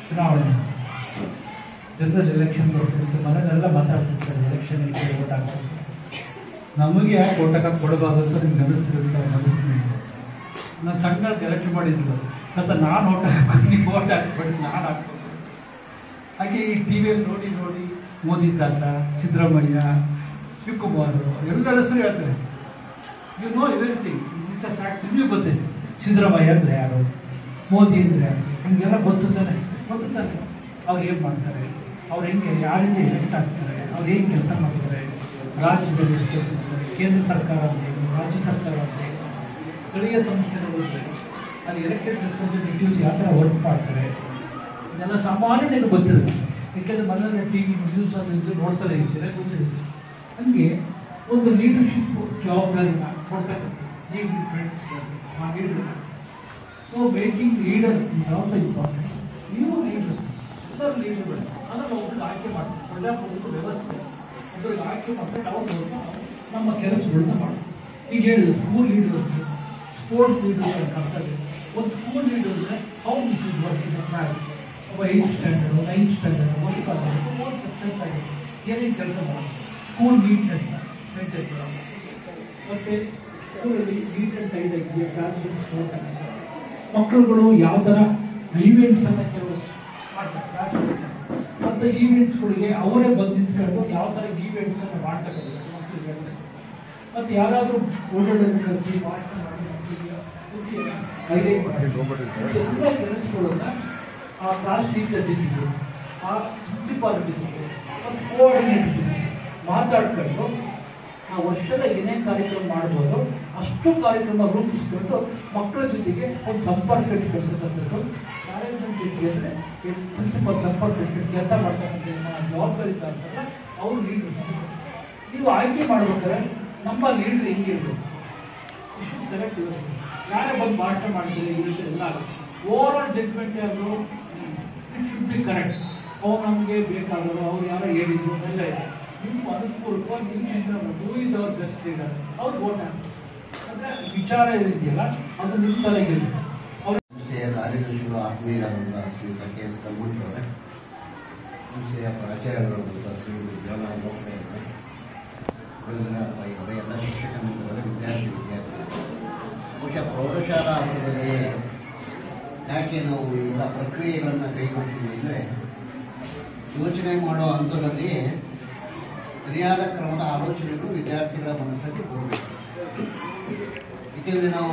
ಚುನಾವಣೆ general election ಬರ್ತಿತ್ತು, ಮನೆಯಲ್ಲೆಲ್ಲ ಮಾತಾಡ್ತಿರ್ತಾರೆ ಎಲೆಕ್ಷನ್ ಓಟ್ ಹಾಕ್ತಾರೆ. ನಮಗೆ ಯಾಕೆ ಓಟ್ ಹಾಕಕ್ಕೆ ಕೊಡಬಾರ್ದು ಅಂತ ನಿಮ್ಗೆ ಅನಿಸ್ತಿರುತ್ತೆ. ನಾನು ಸಣ್ಣ ಎಲೆಕ್ಟ್ ಮಾಡಿದ್ರು ಮತ್ತು ನಾನು ಓಟ್ ಹಾಕ್ಬೇಕು, ನೀವು ಓಟ್ ಹಾಕ್ಬೇಡಿ, ನಾನು ಹಾಕ್ಬೇಕು. ಹಾಗೆ ಈ ಟಿ ವಿಯಲ್ಲಿ ನೋಡಿ ನೋಡಿ ಮೋದಿ ತಾತ, ಸಿದ್ದರಾಮಯ್ಯ, ಶಿವಕುಮಾರ್ ಎಲ್ಲರ ಹೆಸರು ಹೇಳ್ತಾರೆ. ನೀವು know everything is a fact. ನಿಮಗೆ ಗೊತ್ತಿದೆ ಸಿದ್ದರಾಮಯ್ಯ ಅಂದರೆ ಯಾರು, ಮೋದಿ ಅಂದರೆ ಯಾರು, ನಿಮಗೆಲ್ಲ ಗೊತ್ತಾನೆ. ಅವ್ರು ಏನು ಮಾಡ್ತಾರೆ, ಅವ್ರು ಹೆಂಗೆ ಯಾರಿಂದ ಎಲೆಕ್ಟ್ ಆಗ್ತಾರೆ, ಅವ್ರು ಏನು ಕೆಲಸ ಮಾಡ್ತಾರೆ, ರಾಜ್ಯದಲ್ಲಿ ಕೆಲಸ ಮಾಡ್ತಾರೆ, ಕೇಂದ್ರ ಸರ್ಕಾರ ಅಂತ ರಾಜ್ಯ ಸರ್ಕಾರ ಅಂತ ಸ್ಥಳೀಯ ಸಂಸ್ಥೆಗಳಿದ್ರೆ ಅಲ್ಲಿ ಎಲೆಕ್ಟೆಡ್ ರೆಪ್ರೆಸೆಂಟೇಟಿವ್ಸ್ ಯಾವ ಥರ ವರ್ಕ್ ಮಾಡ್ತಾರೆ ಇದೆಲ್ಲ ಸಾಮಾನ್ಯನಿಗೆ ಗೊತ್ತಿರುತ್ತೆ. ಯಾಕೆಂದರೆ ಮನೆಯಲ್ಲಿ ಟಿ ವಿ ನ್ಯೂಸ್ ಅದು ಇದು ನೋಡ್ತಾರೆ ಇರ್ತಾರೆ, ಗೊತ್ತಿರುತ್ತೆ. ಹಂಗೆ ಒಂದು ಲೀಡರ್ಶಿಪ್ ಜವಾಬ್ದಾರಿನ ಕೊಡ್ತಾರೆ. ಸೊ ಮೇಕಿಂಗ್ ಲೀಡರ್ ಯಾವುದು ಇಂಪಾರ್ಟೆಂಟ್. ನೀವು ಲೀಡರ್ಸ್, ಎಲ್ಲರೂ ಲೀಡರ್ಗಳು, ಅದನ್ನು ಒಬ್ಬರಿಗೆ ಆಯ್ಕೆ ಮಾಡ್ತಾರೆ. ಪ್ರಜಾಪ್ರಭುತ್ವ ವ್ಯವಸ್ಥೆ ಒಬ್ಬರಿಗೆ ಆಯ್ಕೆ ಮಾಡ್ತಾರೆ. ನಾವು ನಮ್ಮ ಕೆಲಸಗಳನ್ನ ಮಾಡ್ತೀವಿ. ಈಗ ಹೇಳಿದ್ರು ಸ್ಕೂಲ್ ಲೀಡರ್, ಸ್ಪೋರ್ಟ್ಸ್ ಲೀಡರ್ ಕರ್ತವ್ಯ. ಒಂದು ಸ್ಕೂಲ್ ಲೀಡರ್ ಅಂದರೆ how this is working class. ಒಬ್ಬ 8th ಸ್ಟ್ಯಾಂಡರ್ಡ್ 9th ಸ್ಟ್ಯಾಂಡರ್ಡ್ ಓದ್ಕೊಂಡು ಸಕ್ಸಸ್ ಆಗಿದೆ, ಏನೇನು ಕೆಲಸ ಮಾಡೋದು, ಸ್ಕೂಲ್ ನೀಟ್ನೆಸ್ನ ಮೇಂಟೈನ್ ಮಾಡೋದು, ಮತ್ತು ಸ್ಕೂಲಲ್ಲಿ ನೀಟ್ ಆ್ಯಂಡ್ ಟೈಡ್ ಆಗಿದೆ ಕ್ಲಾಸ್ ರೂಮ್ಸ್ ಆಗಿದೆ. ಮಕ್ಕಳುಗಳು ಯಾವ ಥರ ಈವೆಂಟ್ಸನ್ನು ಕೆಲವು ಮಾಡ್ತಾರೆ, ಮತ್ತು ಈವೆಂಟ್ಸ್ಗಳಿಗೆ ಅವರೇ ಬಂದು ನಿಂತ್ಕೊಂಡು ಯಾವ ಥರ ಈವೆಂಟ್ಸನ್ನು ಮಾಡ್ತಕ್ಕಂಥ ಮಕ್ಕಳಿಗೆ. ಮತ್ತು ಯಾರಾದರೂ ಓಡಾಡೋದನ್ನು ಕಲಿಸಿ ಭಾಷಣ ಮಾಡಿ ಎಲ್ಲ ಕೆಲಸಗಳನ್ನ ಆ ಕ್ಲಾಸ್ ಟೀಚರ್ ಜೊತೆಗೆ, ಆ ಪ್ರಿನ್ಸಿಪಾಲ್ ಜೊತೆಗೆ ಮತ್ತು ಕೋಆರ್ಡಿನೇಟರ್ ಜೊತೆಗೆ ಮಾತಾಡ್ಕೊಂಡು ಆ ವರ್ಷದ ಏನೇನು ಕಾರ್ಯಕ್ರಮ ಮಾಡ್ಬೋದು ಅಷ್ಟು ಕಾರ್ಯಕ್ರಮ ರೂಪಿಸ್ಕೊಂಡು ಮಕ್ಕಳ ಜೊತೆಗೆ ಒಂದು ಸಂಪರ್ಕ ಇಟ್ಕೊಳ್ತಕ್ಕಂಥದ್ದು. ಮ್ಯಾನೇಜ್ಮೆಂಟ್ ಜೊತೆಗೆ ಅಂದರೆ ಪ್ರಿನ್ಸಿಪಾಲ್ ಸಂಪರ್ಕ ಇಟ್ಕೊಂಡು ಕೆಲಸ ಮಾಡ್ತಕ್ಕಂಥ ಜವಾಬ್ದಾರಿ ಇರ್ತಾರಲ್ಲ ಅವ್ರು ಲೀಡರ್. ನೀವು ಆಯ್ಕೆ ಮಾಡ್ಬೇಕಾದ್ರೆ ನಮ್ಮ ಲೀಡರ್ ಹೆಂಗಿರ್ಬೇಕು, ಸೆಲೆಕ್ಟ್ ಇರಬೇಕು. ಯಾರೇ ಬಂದು ಭಾಷಣ ಮಾಡಿದ್ರೆ ಇರುತ್ತೆ ಎಲ್ಲ ಓವರ್ ಆಲ್ ಜಡ್ಜ್ಮೆಂಟ್ ಯಾರು ಇಟ್ ಶುಡ್ ಬಿ ಕರೆಕ್ಟ್. ಅವ್ರು ನಮಗೆ ಬೇಕಾದರು, ಅವ್ರು ಯಾರೋ ಹೇಳಿದ್ರು ಎಲ್ಲ ಇದೆ. ನಿಮ್ಮ ಅನುಕೂಲವಾಗಿ ನಿಮ್ಮ do is our best leader, ಅವ್ರು ಓಟ್ ಹಾಕಿ. ಅಂದರೆ ವಿಚಾರ ಏನಿದೆಯಲ್ಲ ಅದು ನಿಮ್ಮ ತಲೆಗಿರುತ್ತೆ. ಸಂಸ್ಥೆಯ ಕಾರ್ಯದರ್ಶಿಗಳು ಆತ್ಮೀಯರಾದಂತಹ ಶ್ರೀಯುತ ಕೆ ಎಸ್ ಕಲ್ಮುಂಟವರೇ, ಸಂಸ್ಥೆಯ ಪ್ರಾಚಾರ್ಯರು ಶ್ರೀಯುತ ಜವಾಹರ್ ಲೋಕರೇ, ಅವರ ಎಲ್ಲ ಶಿಕ್ಷಕ ಮಿತ್ರರೇ, ವಿದ್ಯಾರ್ಥಿಗಳು, ಬಹುಶಃ ಪ್ರೌಢಶಾಲಾ ಹಂತದಲ್ಲಿ ಯಾಕೆ ನಾವು ಎಲ್ಲ ಪ್ರಕ್ರಿಯೆಗಳನ್ನು ಕೈಗೊಳ್ತೀವಿ ಅಂದರೆ ಯೋಚನೆ ಮಾಡೋ ಹಂತದಲ್ಲಿ ಸರಿಯಾದ ಕ್ರಮದ ಆಲೋಚನೆಗಳು ವಿದ್ಯಾರ್ಥಿಗಳ ಮನಸ್ಸಲ್ಲಿ ಹೋಗಬೇಕು. ಏಕೆಂದರೆ ನಾವು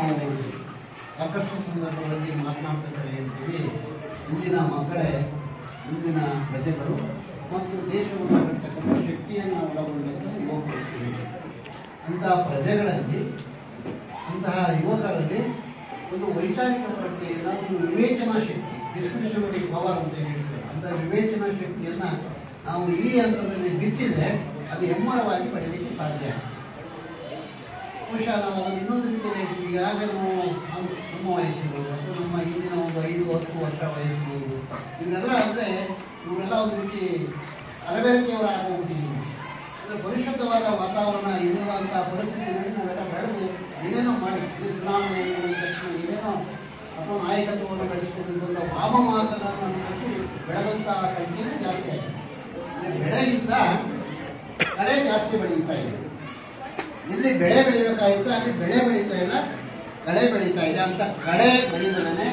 ಸಾಕಷ್ಟು ಸಂದರ್ಭಗಳಲ್ಲಿ ಮಾತನಾಡ್ತಾ ಹೇಳ್ತೀವಿ, ಇಂದಿನ ಮಕ್ಕಳೇ ಇಂದಿನ ಪ್ರಜೆಗಳು ಮತ್ತು ದೇಶವನ್ನು ಕಟ್ಟತಕ್ಕಂಥ ಶಕ್ತಿಯನ್ನು ಒಳಗೊಂಡಂತಹ ಯುವಕರು. ಅಂತಹ ಪ್ರಜೆಗಳಲ್ಲಿ, ಅಂತಹ ಯುವಕರಲ್ಲಿ ಒಂದು ವೈಚಾರಿಕ ಪ್ರಜ್ಞೆಯನ್ನು, ಒಂದು ವಿವೇಚನಾ ಶಕ್ತಿ, ಡಿಸ್ಕ್ರಿಷನರಿ ಪವರ್ ಅಂತ ಹೇಳ್ತಾರೆ, ಅಂತಹ ವಿವೇಚನಾ ಶಕ್ತಿಯನ್ನು ನಾವು ಈ ಹಂತದಲ್ಲಿ ಬಿತ್ತಿದ್ರೆ ಅದು ಹೆಮ್ಮರವಾಗಿ ಬೆಳೆಯಲಿಕ್ಕೆ ಸಾಧ್ಯ. ಬಹುಶಃ ನಾವು ಅದನ್ನು ಇನ್ನೊಂದು ರೀತಿಯಲ್ಲಿ ಹೇಳ್ತೀವಿ. ಈಗ ನಾವು ನಮ್ಮ ವಯಸ್ಸಿನವರು ಅಥವಾ ನಮ್ಮ ಹಿಂದಿನ ಒಂದು 5-10 ವರ್ಷ ವಯಸ್ಸಿನವರು ಇವರೆಲ್ಲ ಅಂದರೆ ಇವರೆಲ್ಲ ಒಂದು ರೀತಿ ಅರಬೇರಿಕೆಯವರಾಗೋಗ್ಬಿಟ್ಟಿದ್ದೀವಿ. ಅಂದರೆ ಪರಿಶುದ್ಧವಾದ ವಾತಾವರಣ ಇರುವಂಥ ಪರಿಸ್ಥಿತಿಗಳಲ್ಲಿ ನಾವೆಲ್ಲ ಬೆಳೆದು ಏನೇನೋ ಮಾಡಿ ಚುನಾವಣೆ ತಕ್ಷಣ ಏನೇನೋ ಅಥವಾ ನಾಯಕತ್ವವನ್ನು ಬೆಳೆಸಿಕೊಂಡಿರುವಂಥ ವಾಮಮಾರ್ಗಗಳನ್ನು ಅನುಸರಿಸಿ ಬೆಳೆದಂತಹ ಸಂಖ್ಯೆನೇ ಜಾಸ್ತಿ ಆಗಿದೆ. ಬೆಳೆಗಿಂತ ಕಳೆ ಜಾಸ್ತಿ ಬೆಳೀತಾ ಇದೆ. ಇಲ್ಲಿ ಬೆಳೆ ಬೆಳಿಬೇಕಾಗಿತ್ತು, ಅಲ್ಲಿ ಬೆಳೆ ಬೆಳೀತಾ ಇಲ್ಲ, ಕಳೆ ಬೆಳೀತಾ ಇದೆ. ಅಂತ ಕಳೆ ಬೆಳೆದಲೇ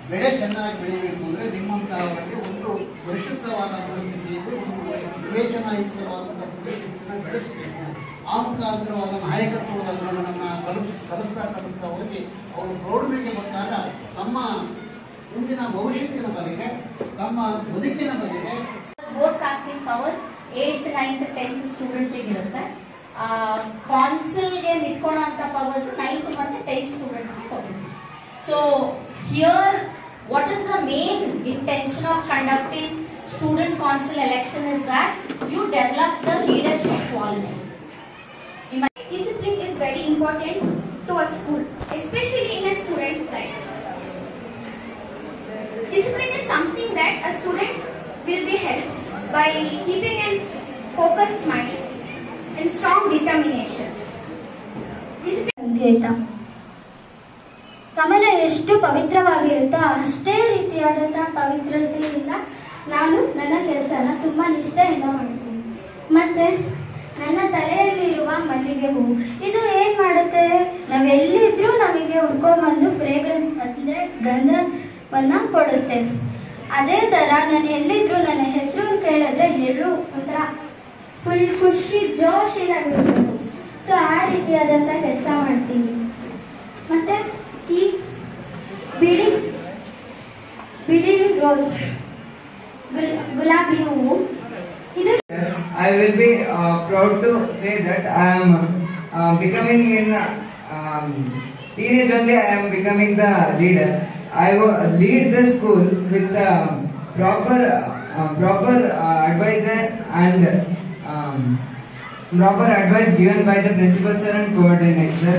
ಬೆಳೆ ಚೆನ್ನಾಗಿ ಬೆಳೀಬೇಕು ಅಂದರೆ ನಿಮ್ಮಂತಹವರಿಗೆ ಒಂದು ಪರಿಶುದ್ಧವಾದ ಪರಿಸ್ಥಿತಿಯಲ್ಲಿ ಒಂದು ವಿವೇಚನಾಯುಕ್ತವಾದಂಥ ಪರಿಸ್ಥಿತಿಯನ್ನು ಬೆಳೆಸಬೇಕು. ಆ ಮುಖಾಂತರವಾದ ನಾಯಕತ್ವದ ಗುಣಗಳನ್ನು ಕಲಿಸ್ತಾ ಹೋಗಿ ಅವರು ಪ್ರೌಢಮೆಗೆ ಬಂದಾಗ ತಮ್ಮ ಮುಂದಿನ ಭವಿಷ್ಯತ್ತಿನ ಬಗೆಗೆ, ತಮ್ಮ ಬದುಕಿನ ಬಗೆಗೆ broadcasting powers 8th 9th 10th students ಇರುತ್ತೆ. ಕಾನ್ಸಿಲ್ಗೆ ನಿಂತ್ಕೊಳ್ಳೋ ಅಂತ ಪವರ್ಸ್ 9th ಮತ್ತು 10th ಸ್ಟೂಡೆಂಟ್ಸ್ಗೆ ಕೊಟ್ಟಿದ್ದೀವಿ. So here what is the main intention of conducting student council election is that you develop the leadership qualities. Discipline is very important to a school, especially in a student's life. Discipline is something that a student will be helped by keeping a focused mind and strong determination. ಕಮಲ ಯಶ್ ಎಷ್ಟು ಪವಿತ್ರವಾಗಿರುತ್ತೋ ಅಷ್ಟೇ ರೀತಿಯಾದಂತಹ ಪವಿತ್ರತೆಯಿಂದ ನಾನು ನನ್ನ ಕೆಲಸನ ತುಂಬಾ ನಿಷ್ಠೆಯಿಂದ ಮಾಡ್ತೀನಿ. ಮತ್ತೆ ನನ್ನ ತಲೆಯಲ್ಲಿರುವ ಮಲ್ಲಿಗೆ ಹೂವು ಇದು ಏನ್ ಮಾಡುತ್ತೆ, ನಾವೆಲ್ಲಿದ್ರೂ ನಮಗೆ ಉಡ್ಕೊಂಡ್ಬಂದು ಫ್ರೇಗ್ರೆನ್ಸ್ ಅಂದ್ರೆ ಗಂಧವನ್ನ ಕೊಡುತ್ತೆ. ಅದೇ ತರ ನಾನು ಎಲ್ಲಿದ್ರು ನನ್ನ ಹೆಸರು ಕೇಳಿದ್ರೆ ಎಲ್ಲರೂ ಒಂಥರ ಫುಲ್ ಖುಷಿ ಜೋಶಿನಾಗಿರ್ಬೋದು. ಸೊ ಆ ರೀತಿಯಾದಂತ ಕೆಲಸ ಮಾಡ್ತೀನಿ. ಮತ್ತೆ ಈ ಬಿಳಿ ಬಿಳಿ ರೋಸ್ ಗುಲಾಬಿ ಹೂವು ಇದು I will be proud to say that I am becoming in teenage only. I am becoming the leader. I will lead the school with proper advisor and proper advice given by the principal sir and coordinator.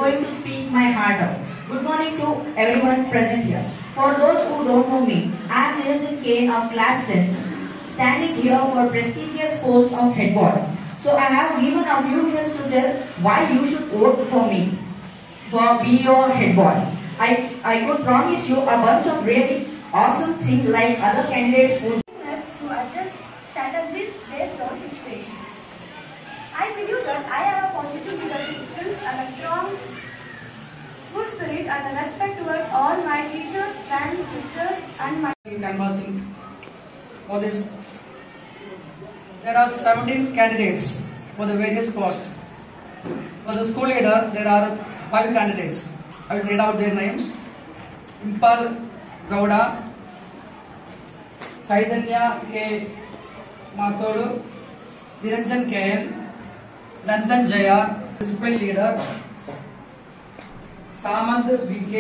Going to speak my heart out. Good morning to everyone present here. For those who don't know me, I am Niranjan K of class 10, standing here for prestigious post of head boy. So I have given a few minutes to tell why you should vote for me for be your head boy. I could promise you a bunch of really awesome things like other candidates would. To adjust strategies based on situation. I believe that I have a positive leadership skills and a strong good spirit and a respect towards all my teachers, friends, sisters and my canvassing for this. There are 17 candidates for the various posts. For the school leader, there are 5 candidates. I will read out their names. Impal Gowda, Chaitanya K. Mathodu, Niranjan KN, Nandan Jaya, discipline leader, Samant VK,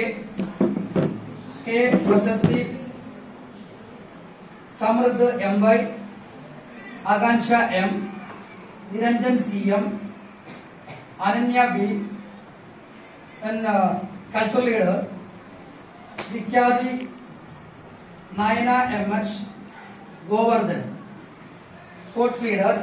K. Vasasti, Samruddh MY, Agansha M, Niranjan CM, Ananya B, and cultural leader, Vikyadi Nayana MH, Govardhan, sports leader,